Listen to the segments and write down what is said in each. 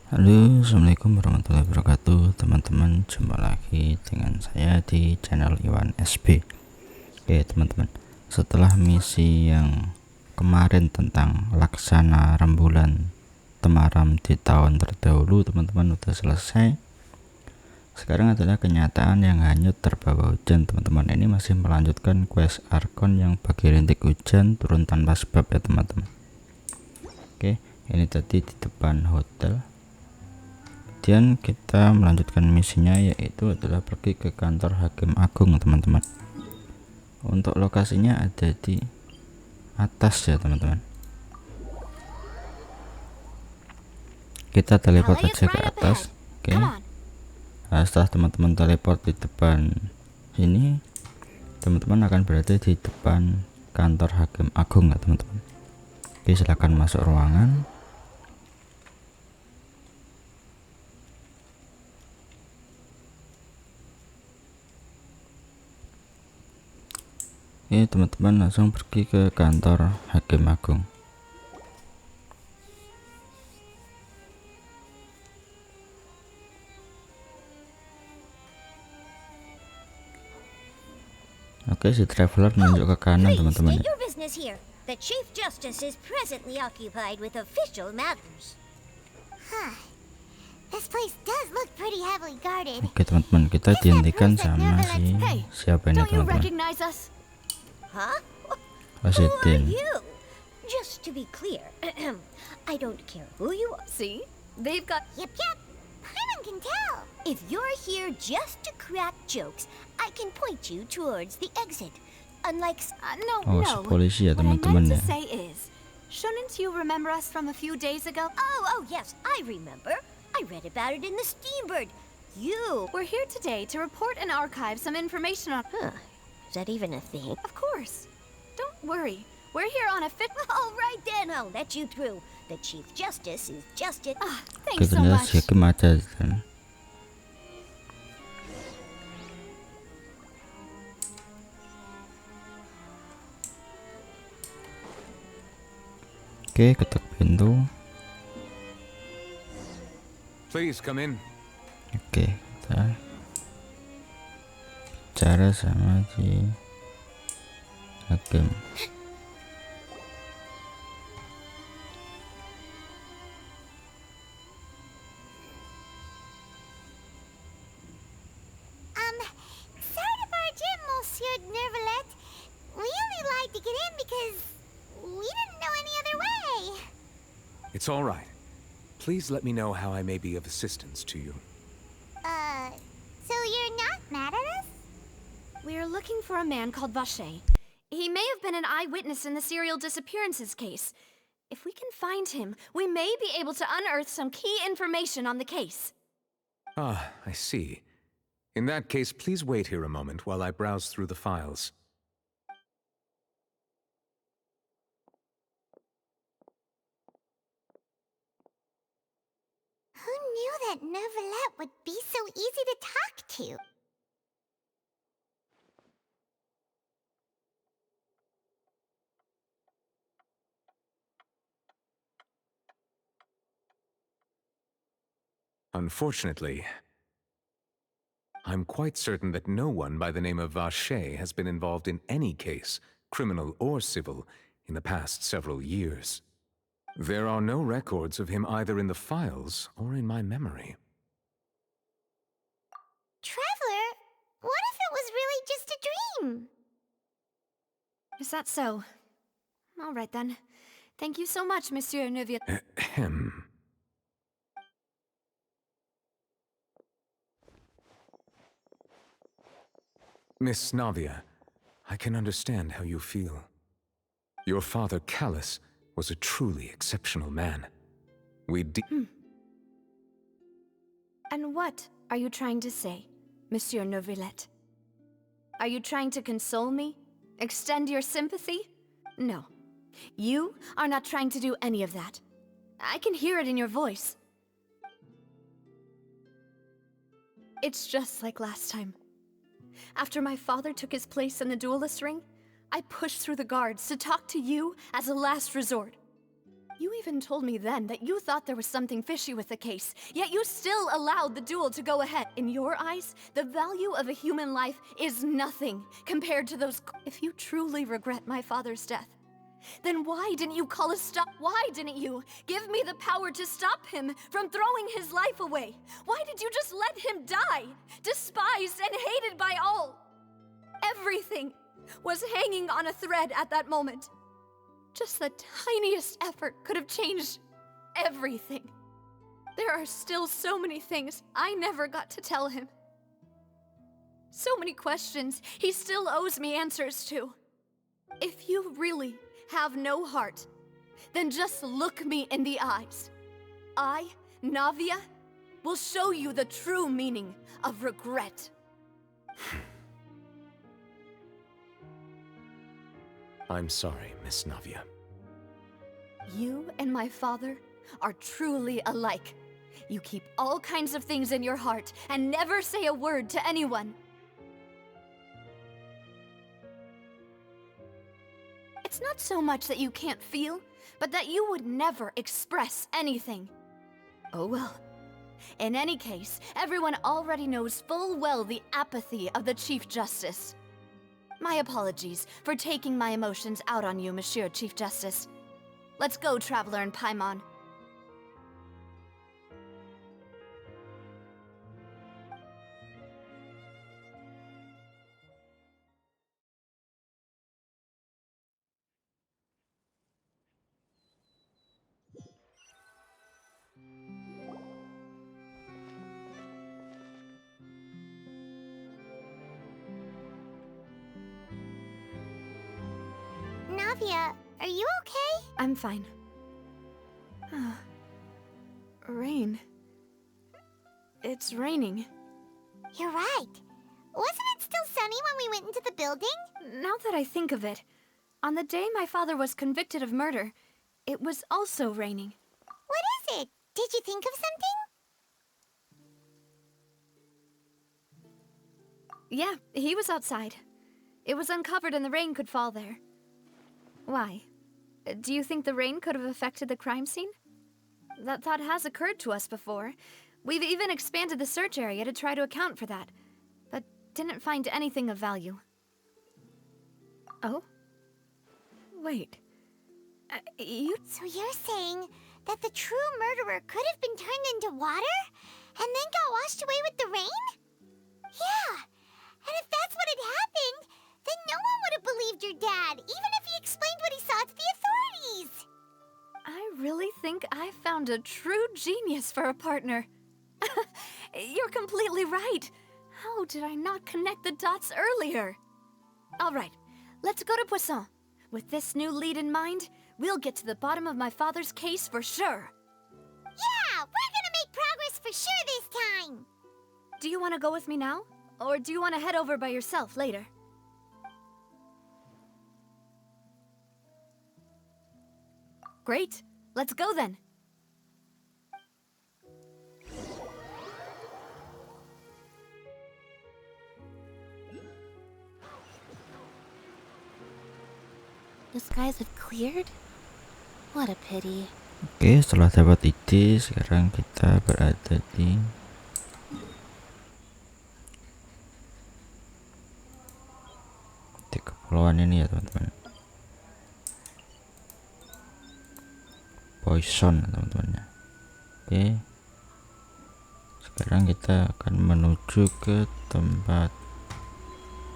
Halo, assalamualaikum warahmatullahi wabarakatuh, teman-teman. Jumpa lagi dengan saya di channel Iwan SB. Oke, teman-teman, setelah misi yang kemarin tentang laksana rembulan temaram di tahun terdahulu, teman-teman udah selesai. Sekarang adalah kenyataan yang hanyut terbawa hujan, teman-teman. Ini masih melanjutkan quest Archon yang bagi rintik hujan turun tanpa sebab ya, teman-teman. Oke, ini tadi di depan hotel. Kemudian kita melanjutkan misinya, yaitu adalah pergi ke kantor Hakim Agung, teman-teman. Untuk lokasinya ada di atas ya, teman-teman. Kita teleport aja ke atas. Oke. Nah, setelah teman-teman teleport di depan sini, teman-teman akan berada di depan kantor Hakim Agung ya, teman-teman. Oke, silahkan masuk ruangan. Oke, teman-teman langsung pergi ke kantor Hakim Agung. Oke, si traveler menunjuk ke kanan, teman-teman. The Chief Justice is presently occupied with official matters. This place does look pretty heavily guarded. Oke, teman-teman, kita dihentikan sama si siapa ini, teman-teman? Presiden. Just to be clear, I don't care who you are. See? They've got... Yep. Anyone can tell. If you're here just to crack jokes, I can point you towards the exit. Unlike... Oh, si polisi ya, teman-teman ya. What I meant to say is, shouldn't you remember us from a few days ago? Oh, yes, I remember. I read about it in the Steambird. We're here today to report and archive some information on... Is that even a thing? Of course. Don't worry. We're here on a fit... All right then, I'll let you through. The Chief Justice is just it. Thanks so Ternyata much. si Hakim ada kan. Oke, ketuk pintu. Please come in. Oke, kita bicara sama si Hakim. Sorry to barge in, Monsieur Nervalet. We only lied to get in because we didn't know any other way. It's all right. Please let me know how I may be of assistance to you. So you're not mad at us? We're looking for a man called Vache. He may have been an eyewitness in the serial disappearances case. If we can find him, we may be able to unearth some key information on the case. Ah, I see. In that case, please wait here a moment while I browse through the files. Who knew that Nervalet would be so easy to talk to? Unfortunately, I'm quite certain that no one by the name of Vache has been involved in any case, criminal or civil, in the past several years. There are no records of him either in the files or in my memory. Traveler, what if it was really just a dream? Is that so? All right then. Thank you so much, Monsieur Nervier. Ahem. Miss Navia, I can understand how you feel. Your father, Callus, was a truly exceptional man. And what are you trying to say, Monsieur Nervillet? Are you trying to console me? Extend your sympathy? No. You are not trying to do any of that. I can hear it in your voice. It's just like last time. After my father took his place in the duelist ring, I pushed through the guards to talk to you as a last resort. You even even told me then that you thought there was something fishy with the case, yet you still allowed the duel to go ahead. In your eyes, the value of a human life is nothing compared to those. If you truly regret my father's death, then why didn't you call a stop? Why didn't you give me the power to stop him from throwing his life away? Why did you just let him die, despised and hated by all? Everything was hanging on a thread at that moment. Just the tiniest effort could have changed everything. There are still so many things I never got to tell him. So many questions he still owes me answers to. If you really have no heart, then just look me in the eyes. I, Navia, will show you the true meaning of regret. I'm sorry, Miss Navia. You and my father are truly alike. You keep all kinds of things in your heart and never say a word to anyone. It's not so much that you can't feel, but that you would never express anything. Oh well. In any case, everyone already knows full well the apathy of the Chief Justice. My apologies for taking my emotions out on you, Monsieur Chief Justice. Let's go, Traveler and Paimon. Navia, are you okay? I'm fine. Rain. It's raining. You're right. Wasn't it still sunny when we went into the building? Now that I think of it, on the day my father was convicted of murder, it was also raining. What is it? Did you think of something? Yeah, he was outside. It was uncovered and the rain could fall there. Why? Do you think the rain could have affected the crime scene? That thought has occurred to us before. We've even expanded the search area to try to account for that, but didn't find anything of value. Oh? Wait. So you're saying that the true murderer could have been turned into water and then got washed away with the rain? Yeah. And if that's what had happened, then no one would have believed your dad, even if he explained what he saw to the authorities. I really think I found a true genius for a partner. You're completely right. How did I not connect the dots earlier? All right, let's go to Poisson. With this new lead in mind, we'll get to the bottom of my father's case for sure. Yeah, we're gonna make progress for sure this time. Do you want to go with me now? Or do you want to head over by yourself later? Great. Let's go then. The skies have cleared? What a pity. Oke, setelah dapat ide, sekarang kita berada di kepulauan ini ya teman-teman. Poison teman-teman ya. Oke, sekarang kita akan menuju ke tempat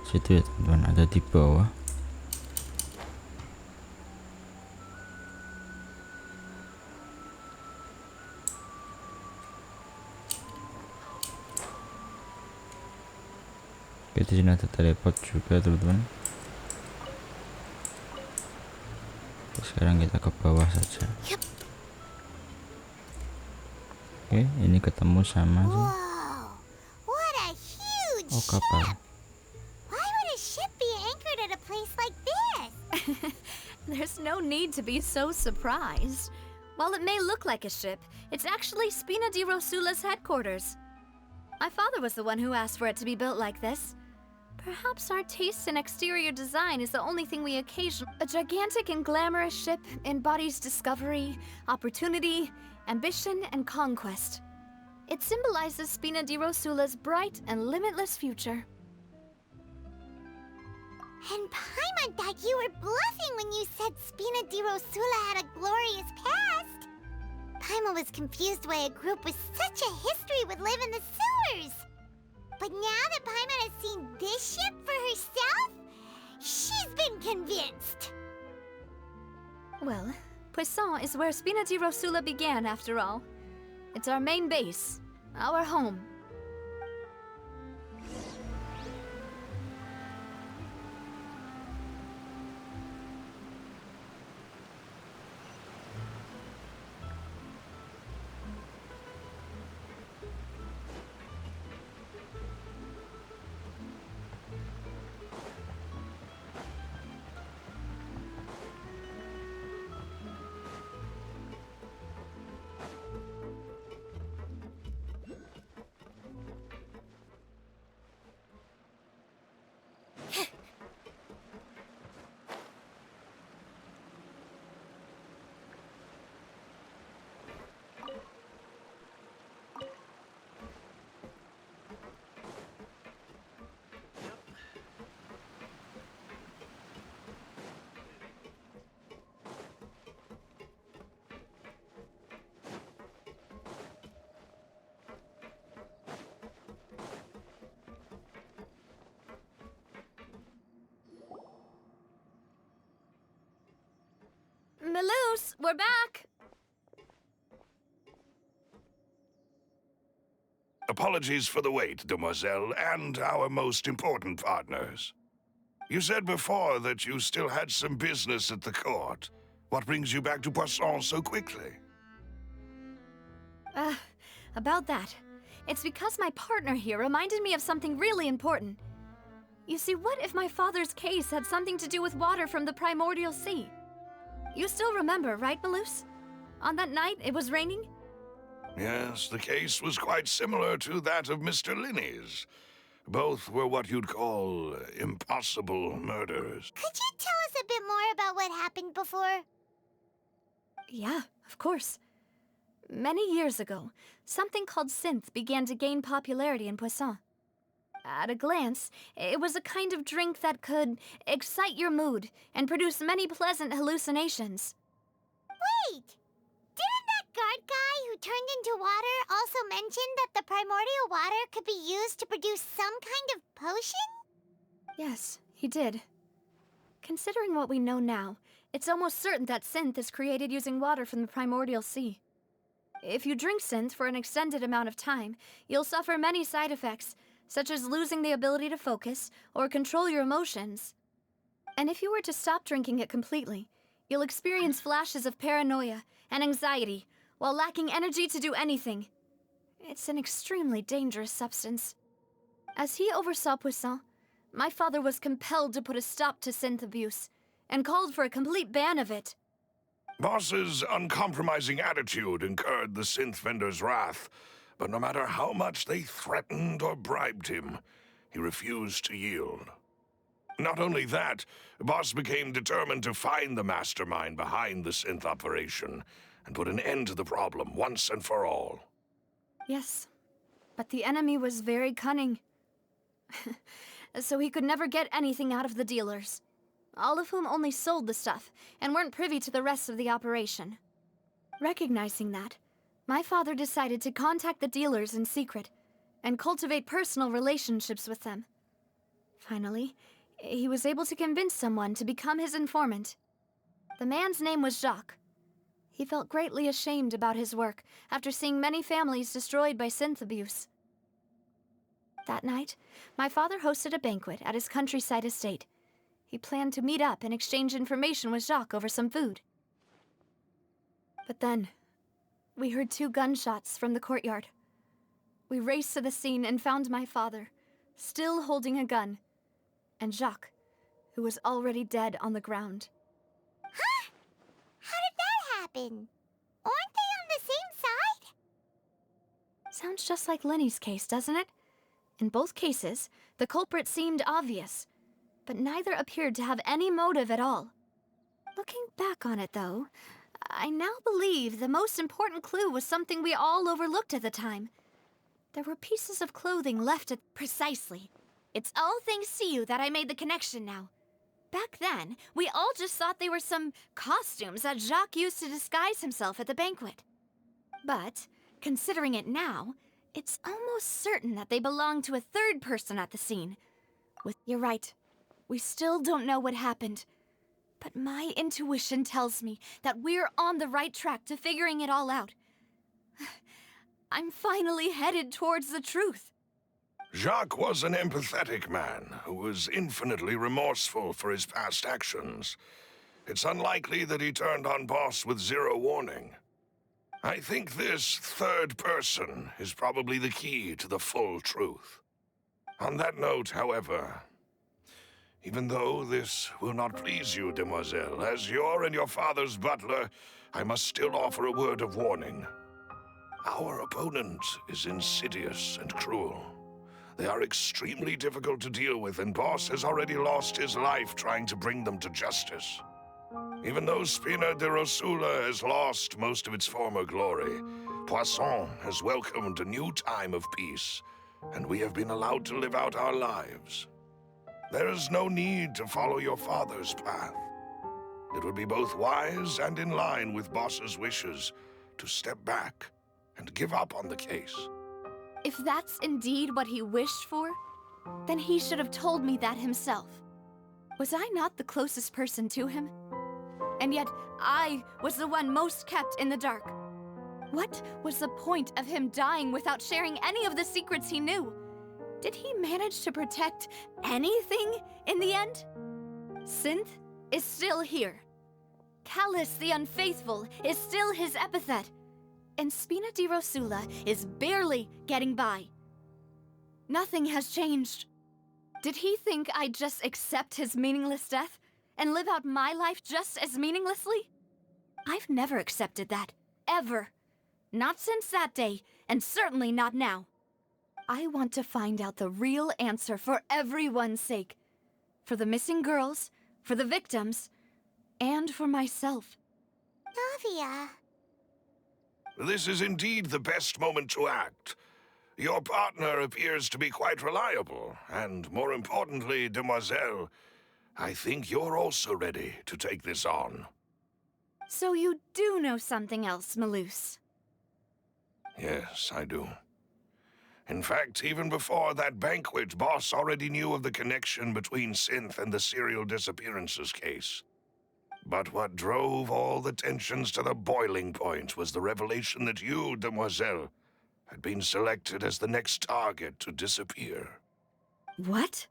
situ ya teman-teman, ada di bawah. Oke, di sini ada teleport juga teman-teman. Sekarang kita ke bawah saja. Oke, ini ketemu sama Whoa, what a huge kapal. ship! Why would a ship be anchored at a place like this? There's no need to be so surprised. While it may look like a ship, it's actually Spina di Rosula's headquarters. My father was the one who asked for it to be built like this. Perhaps our taste in exterior design is the only thing we occasionally... A gigantic and glamorous ship embodies discovery, opportunity, ambition, and conquest. It symbolizes Spina di Rosula's bright and limitless future. And Paimon thought you were bluffing when you said Spina di Rosula had a glorious past. Paimon was confused why a group with such a history would live in the sewers. But now that Paimon has seen this ship for herself, she's been convinced. Well, Poisson is where Spina di Rosula began, after all. It's our main base, our home. Melus, we're back! Apologies for the wait, demoiselle, and our most important partners. You said before that you still had some business at the court. What brings you back to Poisson so quickly? About that. It's because my partner here reminded me of something really important. You see, what if my father's case had something to do with water from the primordial sea? You still remember, right, Melus? On that night, it was raining? Yes, the case was quite similar to that of Mr. Linney's. Both were what you'd call impossible murders. Could you tell us a bit more about what happened before? Yeah, of course. Many years ago, something called synth began to gain popularity in Poisson. At a glance, it was a kind of drink that could excite your mood and produce many pleasant hallucinations. Wait! Didn't that guard guy who turned into water also mention that the primordial water could be used to produce some kind of potion? Yes, he did. Considering what we know now, it's almost certain that synth is created using water from the primordial sea. If you drink synth for an extended amount of time, you'll suffer many side effects, such as losing the ability to focus or control your emotions. And if you were to stop drinking it completely, you'll experience flashes of paranoia and anxiety while lacking energy to do anything. It's an extremely dangerous substance. As he oversaw Poisson, my father was compelled to put a stop to synth abuse and called for a complete ban of it. Boss's uncompromising attitude incurred the synth vendor's wrath, but no matter how much they threatened or bribed him, he refused to yield. Not only that, Boss became determined to find the mastermind behind the synth operation and put an end to the problem once and for all. Yes, but the enemy was very cunning. So he could never get anything out of the dealers, all of whom only sold the stuff and weren't privy to the rest of the operation. Recognizing that, my father decided to contact the dealers in secret and cultivate personal relationships with them. Finally, he was able to convince someone to become his informant. The man's name was Jacques. He felt greatly ashamed about his work after seeing many families destroyed by synth abuse. That night, my father hosted a banquet at his countryside estate. He planned to meet up and exchange information with Jacques over some food. But then, we heard 2 gunshots from the courtyard. We raced to the scene and found my father, still holding a gun, and Jacques, who was already dead on the ground. Huh? How did that happen? Aren't they on the same side? Sounds just like Lenny's case, doesn't it? In both cases, the culprit seemed obvious, but neither appeared to have any motive at all. Looking back on it, though, I now believe the most important clue was something we all overlooked at the time. There were pieces of clothing left at... Precisely. It's all thanks to you that I made the connection now. Back then, we all just thought they were some costumes that Jacques used to disguise himself at the banquet. But, considering it now, it's almost certain that they belong to a third person at the scene. You're right. We still don't know what happened. But my intuition tells me that we're on the right track to figuring it all out. I'm finally headed towards the truth. Jacques was an empathetic man who was infinitely remorseful for his past actions. It's unlikely that he turned on Boss with zero warning. I think this third person is probably the key to the full truth. On that note, however, even though this will not please you, demoiselle, as your and your father's butler, I must still offer a word of warning. Our opponent is insidious and cruel. They are extremely difficult to deal with, and Boss has already lost his life trying to bring them to justice. Even though Spina de Rosula has lost most of its former glory, Poisson has welcomed a new time of peace, and we have been allowed to live out our lives. There is no need to follow your father's path. It would be both wise and in line with Boss's wishes to step back and give up on the case. If that's indeed what he wished for, then he should have told me that himself. Was I not the closest person to him? And yet, I was the one most kept in the dark. What was the point of him dying without sharing any of the secrets he knew? Did he manage to protect anything in the end? Synth is still here. Callus the Unfaithful is still his epithet. And Spina di Rosula is barely getting by. Nothing has changed. Did he think I'd just accept his meaningless death and live out my life just as meaninglessly? I've never accepted that, ever. Not since that day, and certainly not now. I want to find out the real answer for everyone's sake. For the missing girls, for the victims, and for myself. Navia. This is indeed the best moment to act. Your partner appears to be quite reliable, and more importantly, demoiselle, I think you're also ready to take this on. So you do know something else, Maloose? Yes, I do. In fact, even before that banquet, Boss already knew of the connection between Synth and the serial disappearances case. But what drove all the tensions to the boiling point was the revelation that you, demoiselle, had been selected as the next target to disappear. What?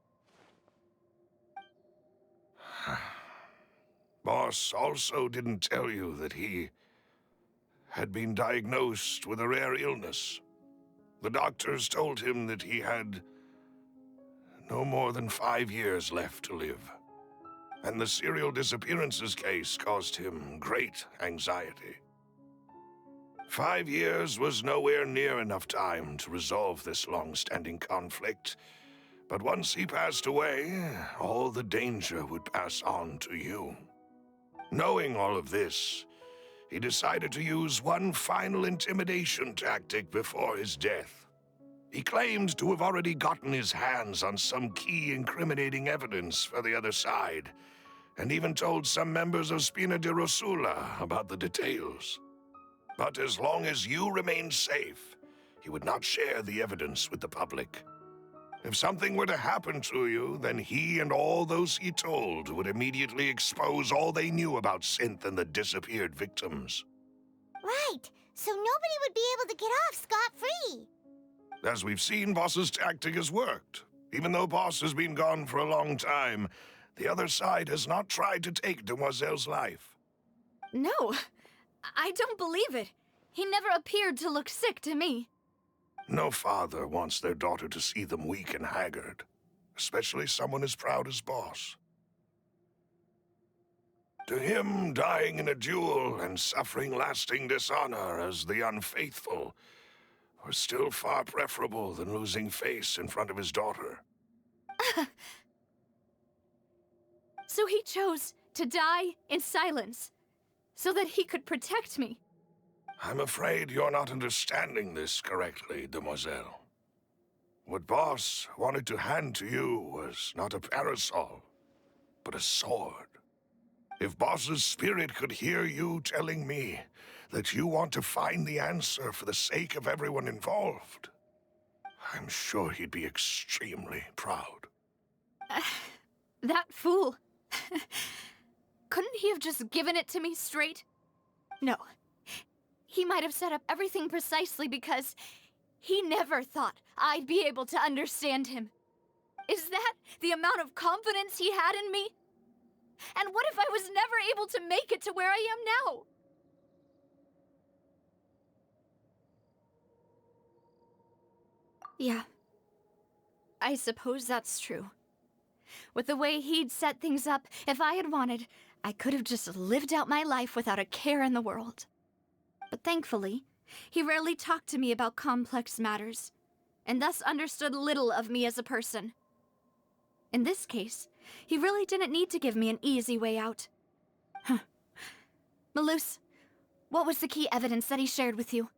Boss also didn't tell you that he had been diagnosed with a rare illness. The doctors told him that he had no more than 5 years left to live. And the serial disappearances case caused him great anxiety. 5 years was nowhere near enough time to resolve this long-standing conflict, but once he passed away, all the danger would pass on to you. Knowing all of this, he decided to use one final intimidation tactic before his death. He claimed to have already gotten his hands on some key incriminating evidence for the other side, and even told some members of Spina de Rosula about the details. But as long as you remained safe, he would not share the evidence with the public. If something were to happen to you, then he and all those he told would immediately expose all they knew about Synth and the disappeared victims. Right, so nobody would be able to get off scot-free. As we've seen, Boss's tactic has worked. Even though Boss has been gone for a long time, the other side has not tried to take Demoiselle's life. No, I don't believe it. He never appeared to look sick to me. No father wants their daughter to see them weak and haggard, especially someone as proud as Boss. To him, dying in a duel and suffering lasting dishonor as the Unfaithful was still far preferable than losing face in front of his daughter. So he chose to die in silence, so that he could protect me. I'm afraid you're not understanding this correctly, demoiselle. What Boss wanted to hand to you was not a parasol, but a sword. If Boss's spirit could hear you telling me that you want to find the answer for the sake of everyone involved, I'm sure he'd be extremely proud. That fool. Couldn't he have just given it to me straight? No. He might have set up everything precisely because he never thought I'd be able to understand him. Is that the amount of confidence he had in me? And what if I was never able to make it to where I am now? Yeah. I suppose that's true. With the way he'd set things up, if I had wanted, I could have just lived out my life without a care in the world. But thankfully, he rarely talked to me about complex matters, and thus understood little of me as a person. In this case, he really didn't need to give me an easy way out. Malus, what was the key evidence that he shared with you?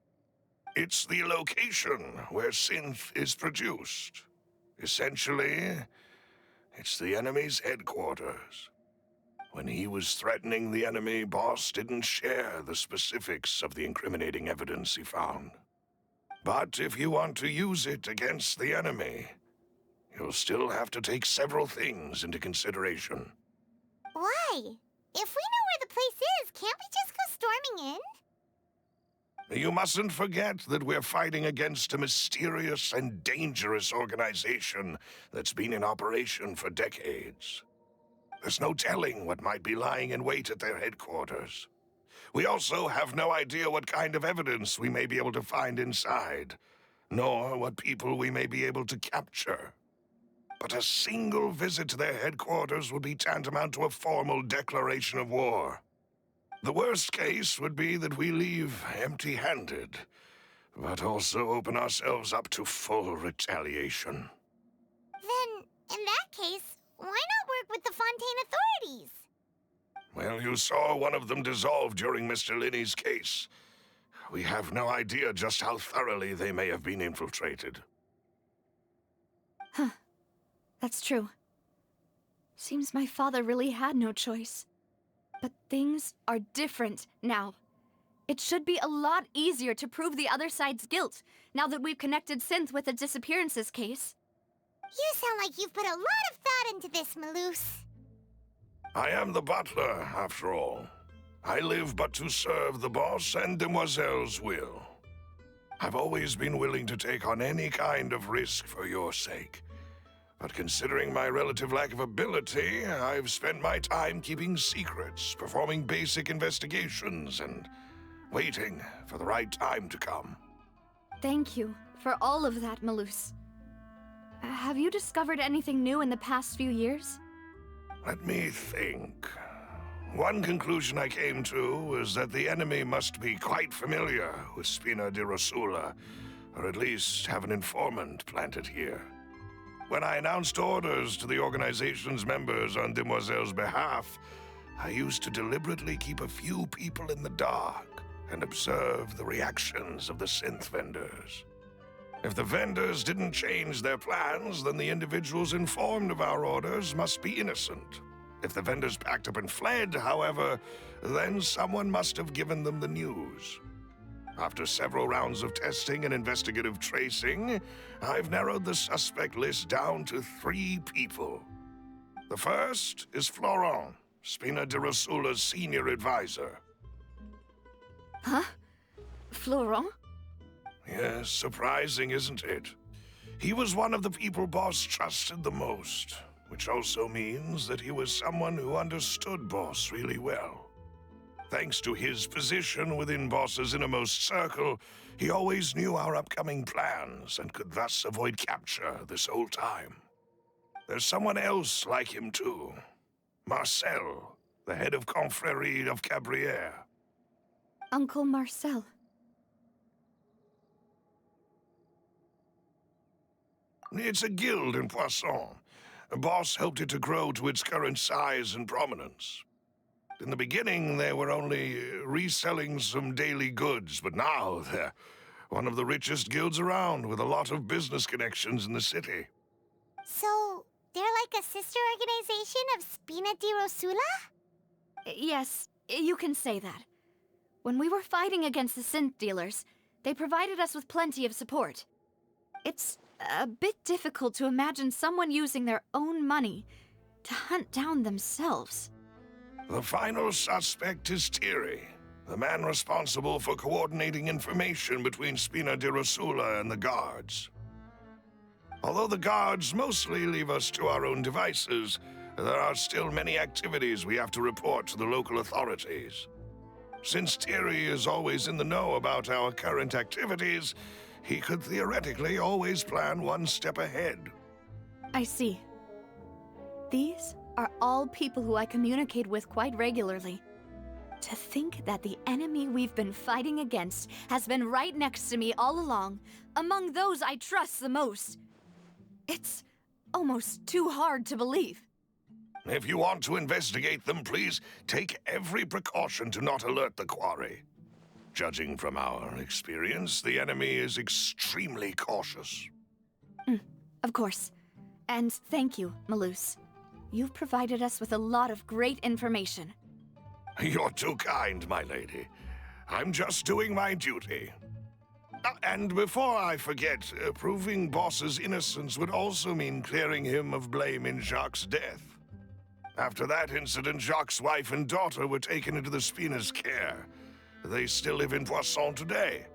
It's the location where synth is produced. Essentially, it's the enemy's headquarters. When he was threatening the enemy, Boss didn't share the specifics of the incriminating evidence he found. But if you want to use it against the enemy, you'll still have to take several things into consideration. Why? If we know where the place is, can't we just go storming in? You mustn't forget that we're fighting against a mysterious and dangerous organization that's been in operation for decades. There's no telling what might be lying in wait at their headquarters. We also have no idea what kind of evidence we may be able to find inside, nor what people we may be able to capture. But a single visit to their headquarters would be tantamount to a formal declaration of war. The worst case would be that we leave empty-handed, but also open ourselves up to full retaliation. Then, in that case, why not work with the Fontaine authorities? Well, you saw one of them dissolve during Mr. Linney's case. We have no idea just how thoroughly they may have been infiltrated. Huh. That's true. Seems my father really had no choice. But things are different now. It should be a lot easier to prove the other side's guilt, now that we've connected Synth with the disappearances case. You sound like you've put a lot of thought into this, Malus. I am the butler, after all. I live but to serve the boss and demoiselle's will. I've always been willing to take on any kind of risk for your sake. But considering my relative lack of ability, I've spent my time keeping secrets, performing basic investigations, and waiting for the right time to come. Thank you for all of that, Malus. Have you discovered anything new in the past few years? Let me think. One conclusion I came to was that the enemy must be quite familiar with Spina di Rosula, or at least have an informant planted here. When I announced orders to the organization's members on Demoiselle's behalf, I used to deliberately keep a few people in the dark and observe the reactions of the synth vendors. If the vendors didn't change their plans, then the individuals informed of our orders must be innocent. If the vendors packed up and fled, however, then someone must have given them the news. After several rounds of testing and investigative tracing, I've narrowed the suspect list down to 3 people. The first is Florent, Spina di Rosula's senior advisor. Huh? Florent? Yes, surprising, isn't it? He was one of the people Boss trusted the most, which also means that he was someone who understood Boss really well. Thanks to his position within Boss's innermost circle, he always knew our upcoming plans and could thus avoid capture this whole time. There's someone else like him too. Marcel, the head of Confrérie of Cabrières. Uncle Marcel. It's a guild in Poisson. A boss helped it to grow to its current size and prominence. In the beginning, they were only reselling some daily goods, but now they're one of the richest guilds around, with a lot of business connections in the city. So, they're like a sister organization of Spina di Rosula? Yes, you can say that. When we were fighting against the synth dealers, they provided us with plenty of support. It's a bit difficult to imagine someone using their own money to hunt down themselves. The final suspect is Thierry, the man responsible for coordinating information between Spina di Rosula and the guards. Although the guards mostly leave us to our own devices, there are still many activities we have to report to the local authorities. Since Thierry is always in the know about our current activities, he could theoretically always plan one step ahead. I see. These are all people who I communicate with quite regularly. To think that the enemy we've been fighting against has been right next to me all along, among those I trust the most. It's almost too hard to believe. If you want to investigate them, please take every precaution to not alert the quarry. Judging from our experience, the enemy is extremely cautious. Of course. And thank you, Malus. You've provided us with a lot of great information. You're too kind, my lady. I'm just doing my duty. And before I forget, proving Boss's innocence would also mean clearing him of blame in Jacques' death. After that incident, Jacques' wife and daughter were taken into the Spina's care. They still live in Poisson today.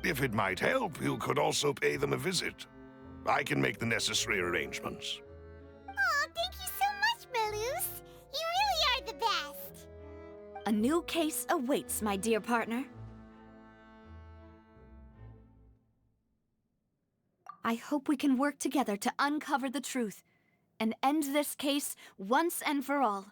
If it might help, you could also pay them a visit. I can make the necessary arrangements. Aw, thank you so much, Malus. You really are the best. A new case awaits, my dear partner. I hope we can work together to uncover the truth and end this case once and for all.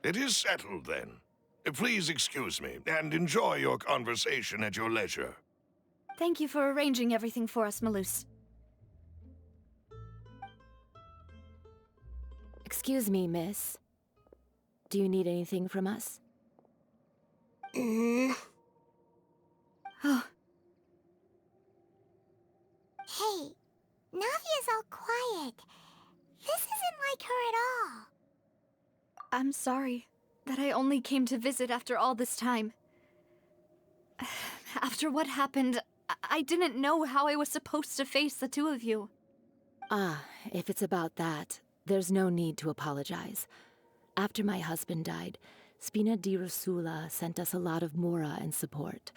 It is settled, then. Please excuse me, and enjoy your conversation at your leisure. Thank you for arranging everything for us, Malus. Excuse me, miss. Do you need anything from us? Oh, Hey, Navia's all quiet. This isn't like her at all. I'm sorry that I only came to visit after all this time. After what happened, I didn't know how I was supposed to face the two of you. Ah, if it's about that, there's no need to apologize. After my husband died, Spina di Rosula sent us a lot of mora and support.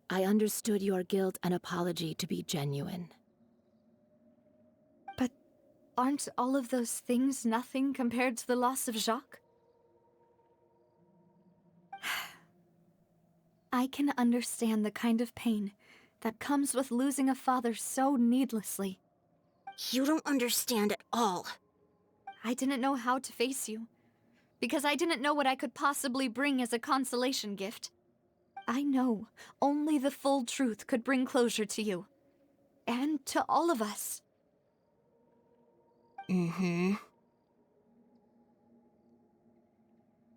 I understood your guilt and apology to be genuine. But aren't all of those things nothing compared to the loss of Jacques? I can understand the kind of pain that comes with losing a father so needlessly. You don't understand at all. I didn't know how to face you, because I didn't know what I could possibly bring as a consolation gift. I know only the full truth could bring closure to you, and to all of us. Mm-hmm.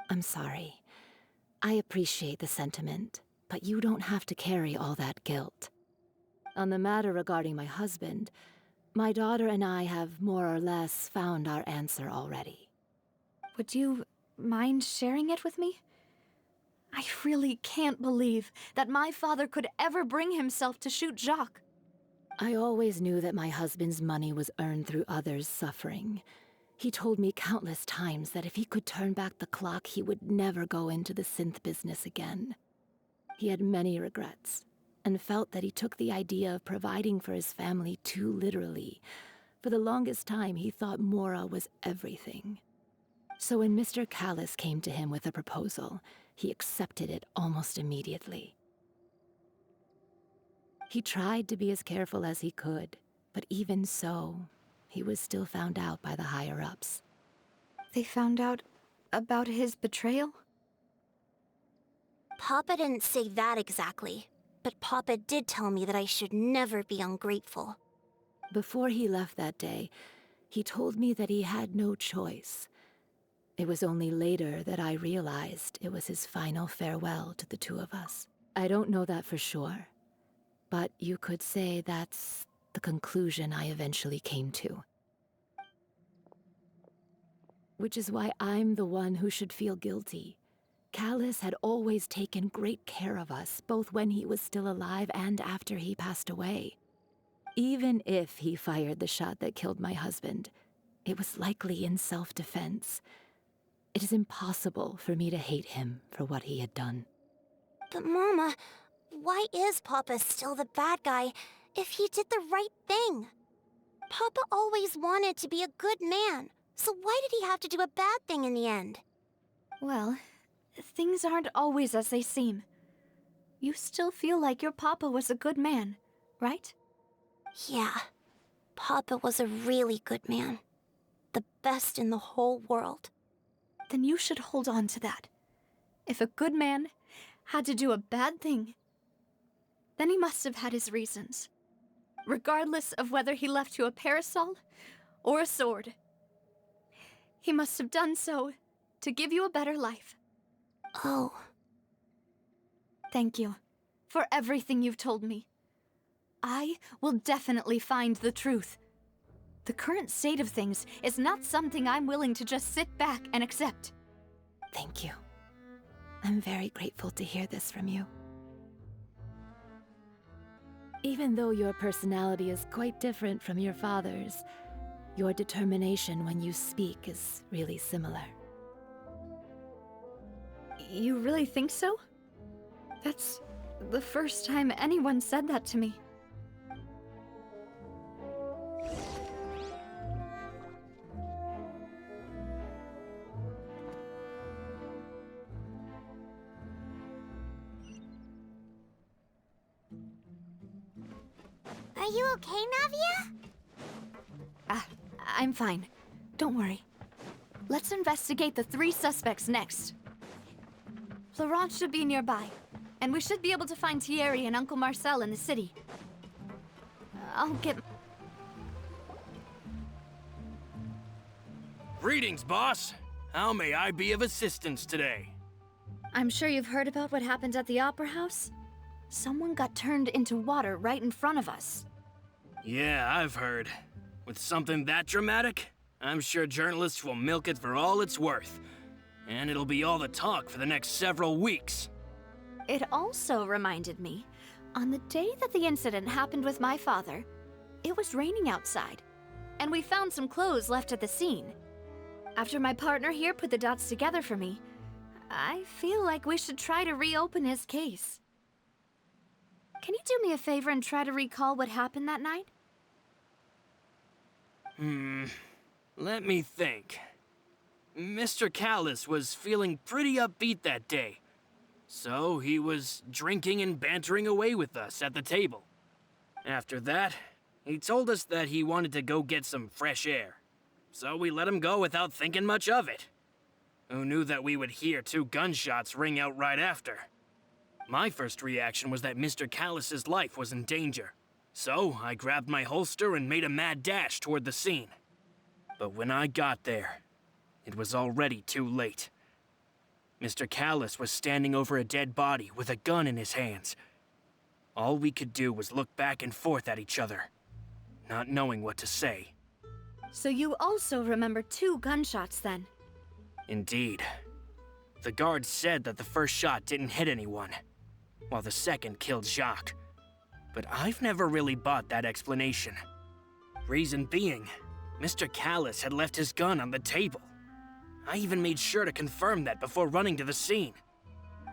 I'm sorry. I appreciate the sentiment, but you don't have to carry all that guilt. On the matter regarding my husband, my daughter and I have more or less found our answer already. Would you mind sharing it with me? I really can't believe that my father could ever bring himself to shoot Jacques. I always knew that my husband's money was earned through others' suffering. He told me countless times that if he could turn back the clock, he would never go into the synth business again. He had many regrets, and felt that he took the idea of providing for his family too literally. For the longest time, he thought Mora was everything. So when Mr. Callis came to him with a proposal, he accepted it almost immediately. He tried to be as careful as he could, but even so, he was still found out by the higher-ups. They found out about his betrayal? Papa didn't say that exactly, but Papa did tell me that I should never be ungrateful. Before he left that day, he told me that he had no choice. It was only later that I realized it was his final farewell to the two of us. I don't know that for sure, but you could say that's the conclusion I eventually came to. Which is why I'm the one who should feel guilty. Callis had always taken great care of us, both when he was still alive and after he passed away. Even if he fired the shot that killed my husband, it was likely in self-defense. It is impossible for me to hate him for what he had done. But Mama, why is Papa still the bad guy if he did the right thing? Papa always wanted to be a good man, so why did he have to do a bad thing in the end? Well, things aren't always as they seem. You still feel like your papa was a good man, right? Yeah, Papa was a really good man. The best in the whole world. Then you should hold on to that. If a good man had to do a bad thing, then he must have had his reasons. Regardless of whether he left you a parasol or a sword. He must have done so to give you a better life. Oh. Thank you for everything you've told me. I will definitely find the truth. The current state of things is not something I'm willing to just sit back and accept. Thank you. I'm very grateful to hear this from you. Even though your personality is quite different from your father's, your determination when you speak is really similar. You really think so? That's the first time anyone said that to me. Are you okay, Navia? I'm fine. Don't worry. Let's investigate the 3 suspects next. Florent should be nearby, and we should be able to find Thierry and Uncle Marcel in the city. I'll get... Greetings, boss. How may I be of assistance today? I'm sure you've heard about what happened at the Opera House? Someone got turned into water right in front of us. Yeah, I've heard. With something that dramatic, I'm sure journalists will milk it for all it's worth. And it'll be all the talk for the next several weeks. It also reminded me, on the day that the incident happened with my father, it was raining outside, and we found some clothes left at the scene. After my partner here put the dots together for me, I feel like we should try to reopen his case. Can you do me a favor and try to recall what happened that night? Let me think. Mr. Callis was feeling pretty upbeat that day. So he was drinking and bantering away with us at the table. After that, he told us that he wanted to go get some fresh air. So we let him go without thinking much of it. Who knew that we would hear 2 gunshots ring out right after? My first reaction was that Mr. Callis's life was in danger. So I grabbed my holster and made a mad dash toward the scene. But when I got there, it was already too late. Mr. Callis was standing over a dead body with a gun in his hands. All we could do was look back and forth at each other, not knowing what to say. So you also remember 2 gunshots then? Indeed. The guard said that the first shot didn't hit anyone, while the second killed Jacques. But I've never really bought that explanation. Reason being, Mr. Callis had left his gun on the table. I even made sure to confirm that before running to the scene.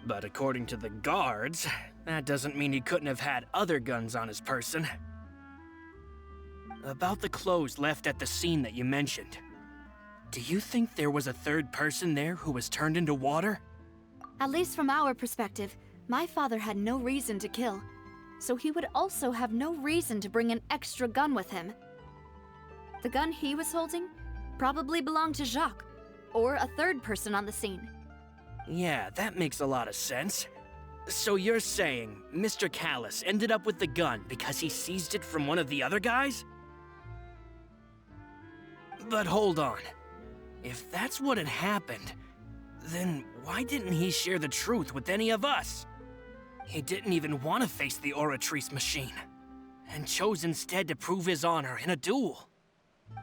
But according to the guards, that doesn't mean he couldn't have had other guns on his person. About the clothes left at the scene that you mentioned. Do you think there was a third person there who was turned into water? At least from our perspective, my father had no reason to kill. So he would also have no reason to bring an extra gun with him. The gun he was holding probably belonged to Jacques, or a third person on the scene. Yeah, that makes a lot of sense. So you're saying Mr. Callis ended up with the gun because he seized it from one of the other guys? But hold on. If that's what had happened, then why didn't he share the truth with any of us? He didn't even want to face the Oratrice machine, and chose instead to prove his honor in a duel.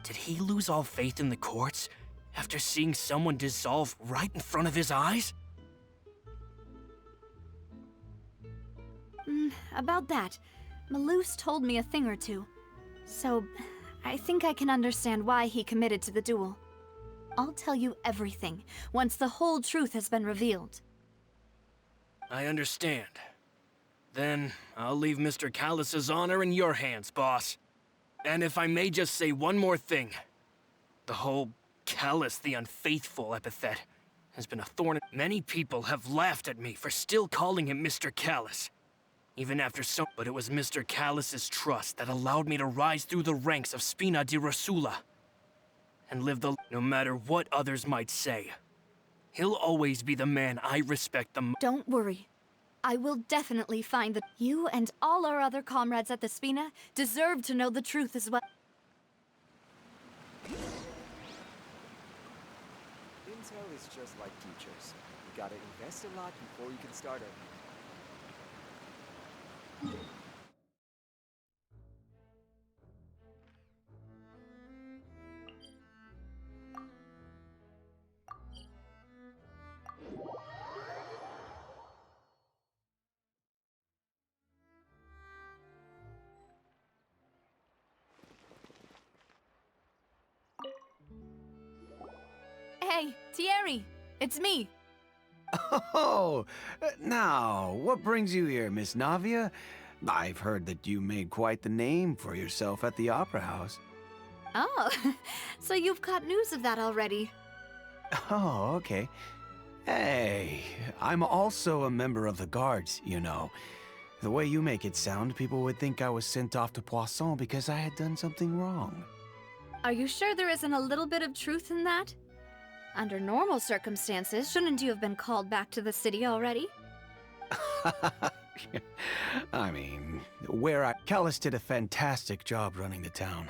Did he lose all faith in the courts after seeing someone dissolve right in front of his eyes? About that, Malouse told me a thing or two. So, I think I can understand why he committed to the duel. I'll tell you everything once the whole truth has been revealed. I understand. Then I'll leave Mr. Callis's honor in your hands, boss. And if I may just say one more thing. The whole Callis the Unfaithful epithet has been a thorn. Many people have laughed at me for still calling him Mr. Callis. Even after so, but it was Mr. Callis's trust that allowed me to rise through the ranks of Spina di Rosula and live the no matter what others might say. He'll always be the man I respect the most. Don't worry. I will definitely find that you and all our other comrades at the Spina deserve to know the truth as well. Intel is just like teachers. You gotta invest a lot before you can start it. Hey, Thierry! It's me! Oh, now, what brings you here, Miss Navia? I've heard that you made quite the name for yourself at the Opera House. Oh, so you've got news of that already. Oh, okay. Hey, I'm also a member of the Guards, you know. The way you make it sound, people would think I was sent off to Poisson because I had done something wrong. Are you sure there isn't a little bit of truth in that? Under normal circumstances, shouldn't you have been called back to the city already? I mean, Callis did a fantastic job running the town,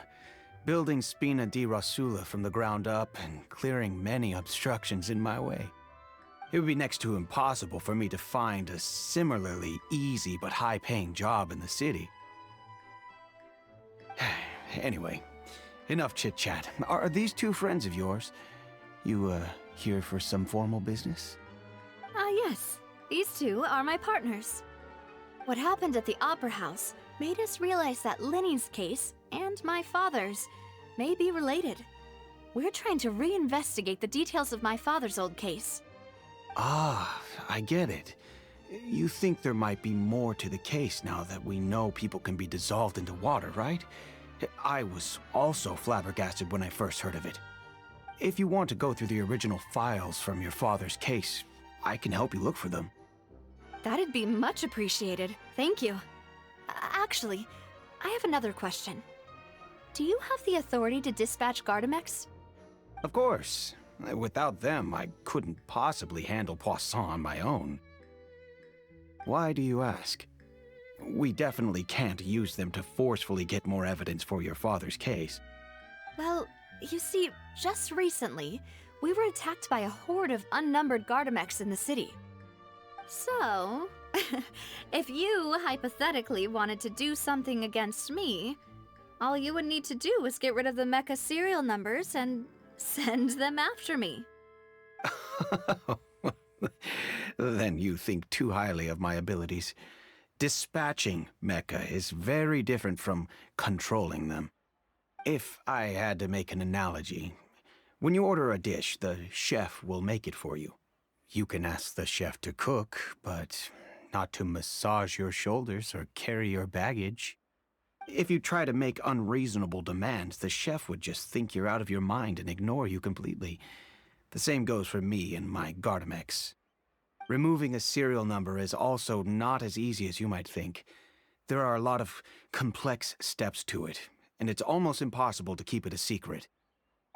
building Spina di Rosula from the ground up and clearing many obstructions in my way. It would be next to impossible for me to find a similarly easy but high-paying job in the city. Anyway, enough chit-chat. Are these two friends of yours? You, here for some formal business? Yes. These two are my partners. What happened at the Opera House made us realize that Lenny's case and my father's may be related. We're trying to reinvestigate the details of my father's old case. Ah, I get it. You think there might be more to the case now that we know people can be dissolved into water, right? I was also flabbergasted when I first heard of it. If you want to go through the original files from your father's case, I can help you look for them. That'd be much appreciated. Thank you. Actually, I have another question. Do you have the authority to dispatch Gardamex? Of course. Without them, I couldn't possibly handle Poisson on my own. Why do you ask? We definitely can't use them to forcefully get more evidence for your father's case. Well, you see, just recently, we were attacked by a horde of unnumbered Gardamex in the city. So, if you hypothetically wanted to do something against me, all you would need to do was get rid of the mecha serial numbers and send them after me. Then you think too highly of my abilities. Dispatching mecha is very different from controlling them. If I had to make an analogy, when you order a dish, the chef will make it for you. You can ask the chef to cook, but not to massage your shoulders or carry your baggage. If you try to make unreasonable demands, the chef would just think you're out of your mind and ignore you completely. The same goes for me and my Gardamex. Removing a serial number is also not as easy as you might think. There are a lot of complex steps to it, and it's almost impossible to keep it a secret.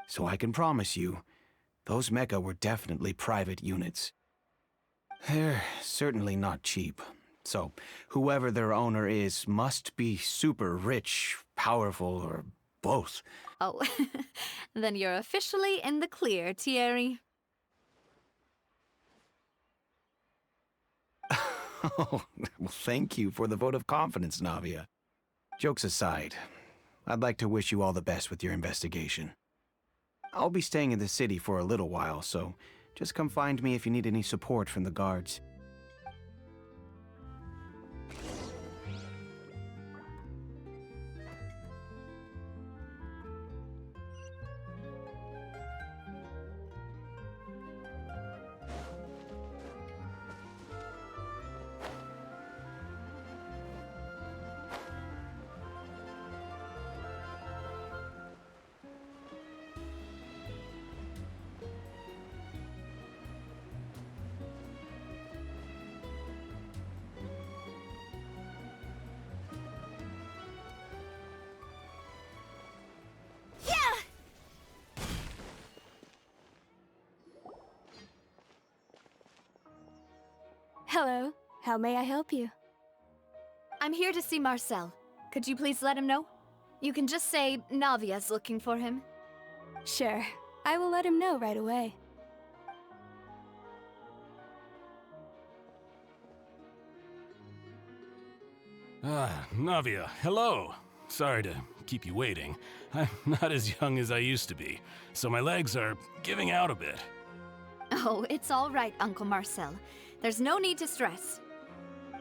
So I can promise you, those mecha were definitely private units. They're certainly not cheap. So, whoever their owner is must be super rich, powerful, or both. Oh, then you're officially in the clear, Thierry. Oh, well, thank you for the vote of confidence, Navia. Jokes aside, I'd like to wish you all the best with your investigation. I'll be staying in the city for a little while, so just come find me if you need any support from the guards. Hello. How may I help you? I'm here to see Marcel. Could you please let him know? You can just say Navia's looking for him. Sure. I will let him know right away. Ah, Navia, hello. Sorry to keep you waiting. I'm not as young as I used to be, so my legs are giving out a bit. Oh, it's all right, Uncle Marcel. There's no need to stress.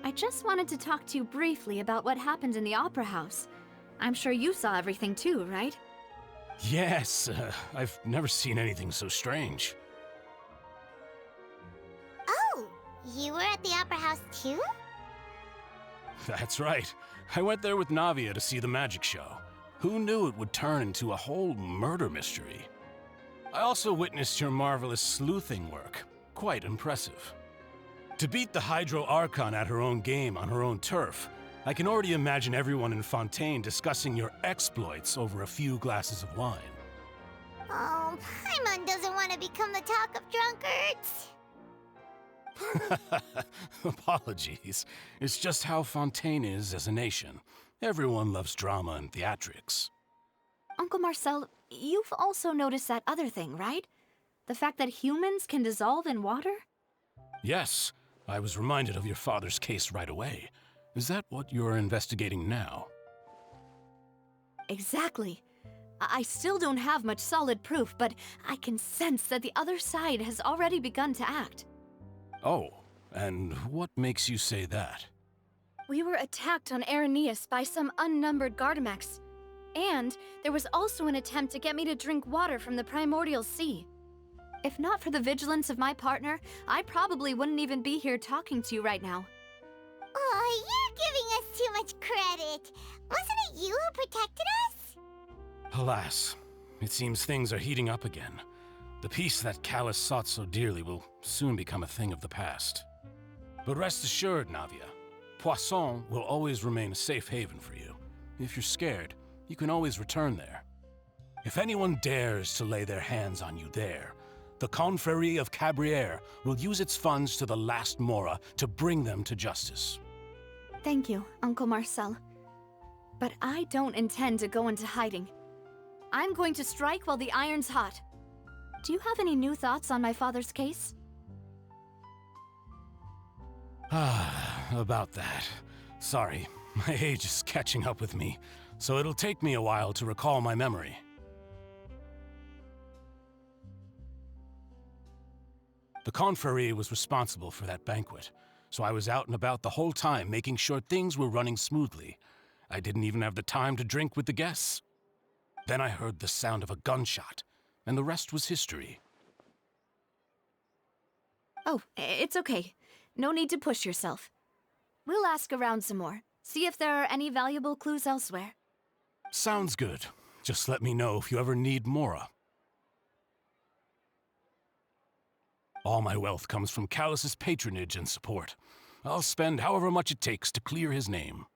I just wanted to talk to you briefly about what happened in the Opera House. I'm sure you saw everything too, right? Yes, I've never seen anything so strange. Oh, you were at the Opera House too? That's right. I went there with Navia to see the magic show. Who knew it would turn into a whole murder mystery? I also witnessed your marvelous sleuthing work. Quite impressive. To beat the Hydro Archon at her own game on her own turf, I can already imagine everyone in Fontaine discussing your exploits over a few glasses of wine. Oh, Paimon doesn't want to become the talk of drunkards. Apologies. It's just how Fontaine is as a nation. Everyone loves drama and theatrics. Uncle Marcel, you've also noticed that other thing, right? The fact that humans can dissolve in water? Yes, I was reminded of your father's case right away. Is that what you're investigating now? Exactly. I still don't have much solid proof, but I can sense that the other side has already begun to act. Oh, and what makes you say that? We were attacked on Araneus by some unnumbered Gardamex. And there was also an attempt to get me to drink water from the primordial sea. If not for the vigilance of my partner, I probably wouldn't even be here talking to you right now. Oh, you're giving us too much credit. Wasn't it you who protected us? Alas, it seems things are heating up again. The peace that Callus sought so dearly will soon become a thing of the past. But rest assured, Navia, Poisson will always remain a safe haven for you. If you're scared, you can always return there. If anyone dares to lay their hands on you there, the Confrérie of Cabrières will use its funds to the last Mora to bring them to justice. Thank you, Uncle Marcel. But I don't intend to go into hiding. I'm going to strike while the iron's hot. Do you have any new thoughts on my father's case? About that. Sorry, my age is catching up with me, so it'll take me a while to recall my memory. The Confrérie was responsible for that banquet, so I was out and about the whole time making sure things were running smoothly. I didn't even have the time to drink with the guests. Then I heard the sound of a gunshot, and the rest was history. Oh, it's okay. No need to push yourself. We'll ask around some more. See if there are any valuable clues elsewhere. Sounds good. Just let me know if you ever need Mora. All my wealth comes from Callus's patronage and support. I'll spend however much it takes to clear his name.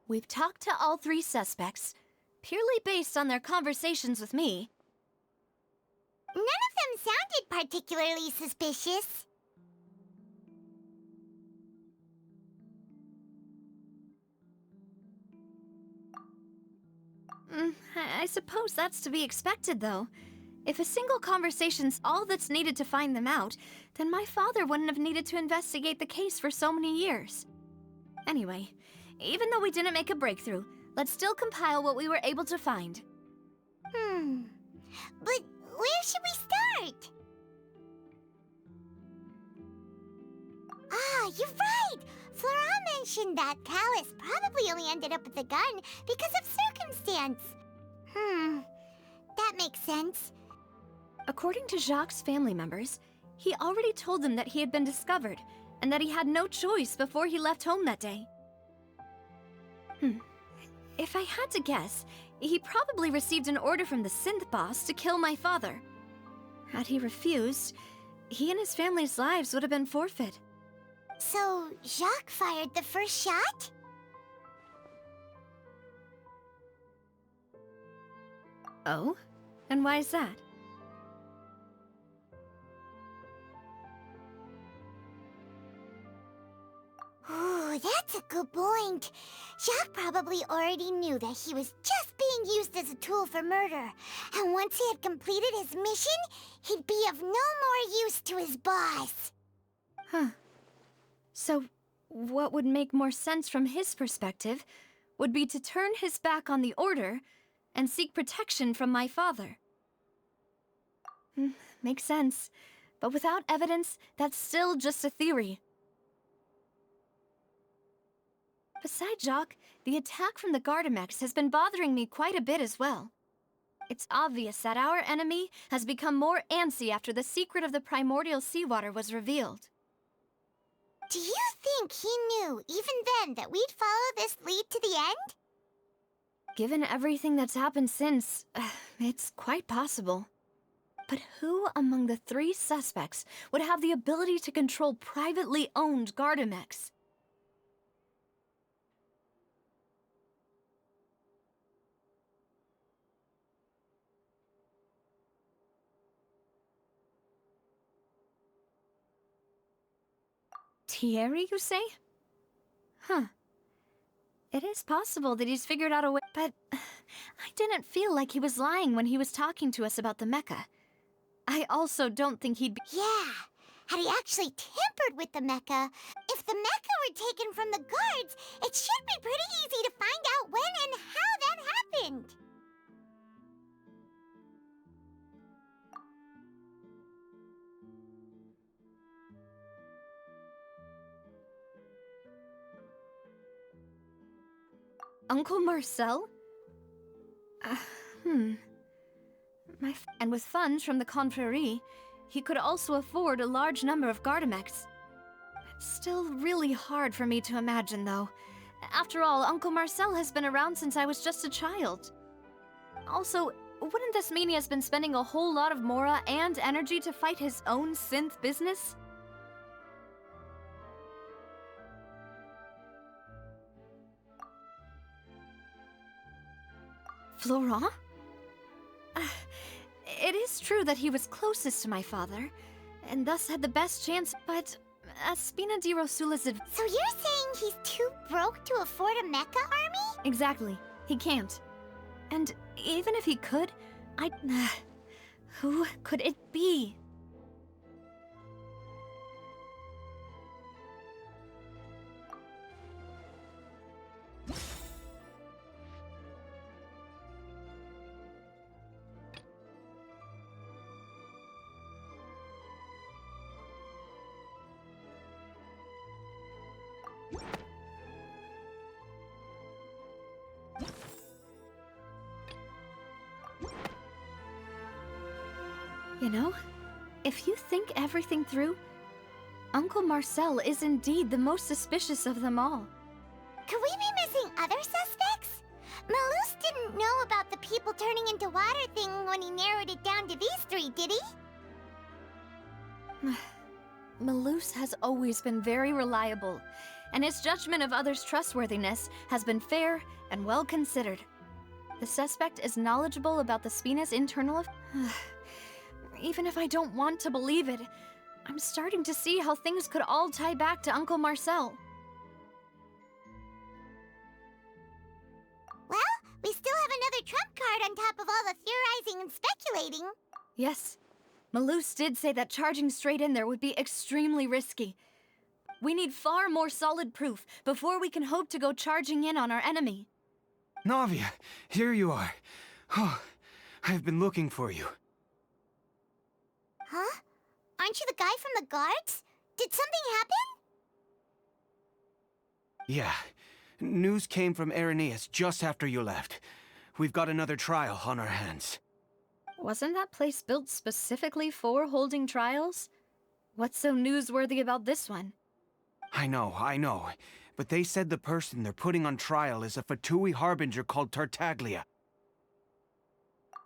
We've talked to all 3 suspects, purely based on their conversations with me. None of them sounded particularly suspicious. I suppose that's to be expected, though. If a single conversation's all that's needed to find them out, then my father wouldn't have needed to investigate the case for so many years. Anyway, even though we didn't make a breakthrough, let's still compile what we were able to find. But where should we start? Ah, you're right! Flora mentioned that Callus probably only ended up with the gun because of circumstance. That makes sense. According to Jacques' family members, he already told them that he had been discovered, and that he had no choice before he left home that day. If I had to guess, he probably received an order from the synth boss to kill my father. Had he refused, he and his family's lives would have been forfeit. So, Jacques fired the first shot? Oh? And why is that? Ooh, that's a good point. Jacques probably already knew that he was just being used as a tool for murder. And once he had completed his mission, he'd be of no more use to his boss. So, what would make more sense from his perspective would be to turn his back on the Order and seek protection from my father. Makes sense. But without evidence, that's still just a theory. Besides Jacques, the attack from the Gardamex has been bothering me quite a bit as well. It's obvious that our enemy has become more antsy after the secret of the primordial seawater was revealed. Do you think he knew, even then, that we'd follow this lead to the end? Given everything that's happened since, it's quite possible. But who among the 3 suspects would have the ability to control privately owned Gardamex? Thierry, you say? It is possible that he's figured out a way, but I didn't feel like he was lying when he was talking to us about the mecha. I also don't think he'd be— Yeah, had he actually tampered with the mecha, if the mecha were taken from the guards, it should be pretty easy to find out when and how that happened. Uncle Marcel? And with funds from the Confrérie, he could also afford a large number of Gardamex. It's still really hard for me to imagine, though. After all, Uncle Marcel has been around since I was just a child. Also, wouldn't this mean he has been spending a whole lot of Mora and energy to fight his own synth business? Florent? It is true that he was closest to my father, and thus had the best chance, but Spina di Rosula's So you're saying he's too broke to afford a mecha army? Exactly. He can't. And even if he could, Who could it be? You know, if you think everything through, Uncle Marcel is indeed the most suspicious of them all. Could we be missing other suspects? Malus didn't know about the people turning into water thing when he narrowed it down to these three, did he? Malus has always been very reliable, and his judgment of others' trustworthiness has been fair and well considered. The suspect is knowledgeable about the Spina's internal Even if I don't want to believe it, I'm starting to see how things could all tie back to Uncle Marcel. Well, we still have another trump card on top of all the theorizing and speculating. Yes, Malus did say that charging straight in there would be extremely risky. We need far more solid proof before we can hope to go charging in on our enemy. Navia, here you are. Oh, I've been looking for you. Huh? Aren't you the guy from the guards? Did something happen? Yeah. News came from Irenaeus just after you left. We've got another trial on our hands. Wasn't that place built specifically for holding trials? What's so newsworthy about this one? I know. But they said the person they're putting on trial is a Fatui harbinger called Tartaglia.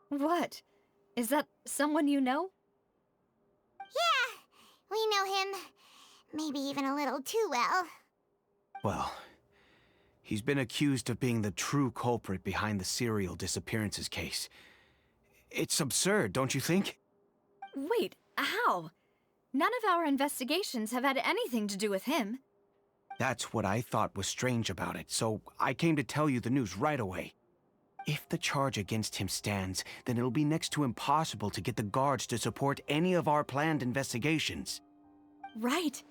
What? Is that someone you know? Yeah, we know him. Maybe even a little too well. Well, he's been accused of being the true culprit behind the serial disappearances case. It's absurd, don't you think? Wait, how? None of our investigations have had anything to do with him. That's what I thought was strange about it, so I came to tell you the news right away. If the charge against him stands, then it'll be next to impossible to get the guards to support any of our planned investigations. Right,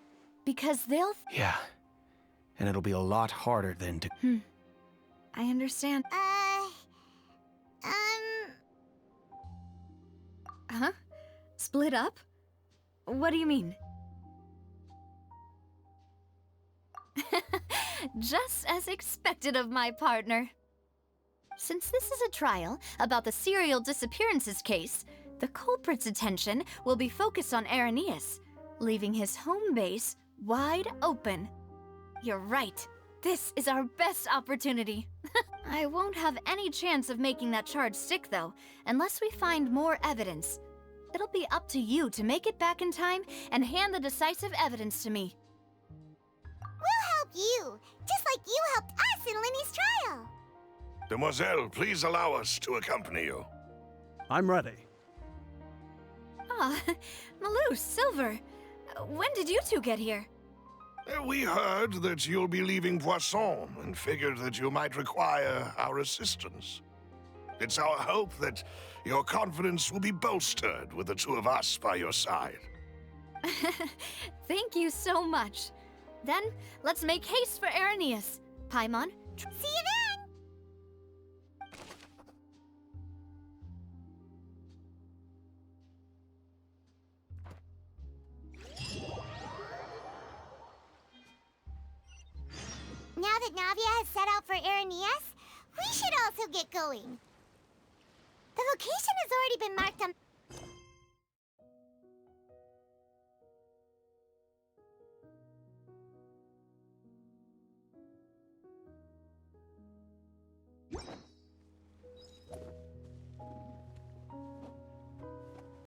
because they'll... Yeah, and it'll be a lot harder than to... I understand. Huh? Split up? What do you mean? Just as expected of my partner. Since this is a trial about the serial disappearances case, the culprit's attention will be focused on Irenaeus, leaving his home base wide open. You're right. This is our best opportunity. I won't have any chance of making that charge stick, though, unless we find more evidence. It'll be up to you to make it back in time and hand the decisive evidence to me. We'll help you, just like you helped us in Linny's trial. Demoiselle, please allow us to accompany you. I'm ready. Ah, Malus, Silver. When did you two get here? We heard that you'll be leaving Poisson and figured that you might require our assistance. It's our hope that your confidence will be bolstered with the two of us by your side. Thank you so much. Then, let's make haste for Irenaeus. Paimon, see you then! Now that Navia has set out for Irenaeus, we should also get going. The location has already been marked on...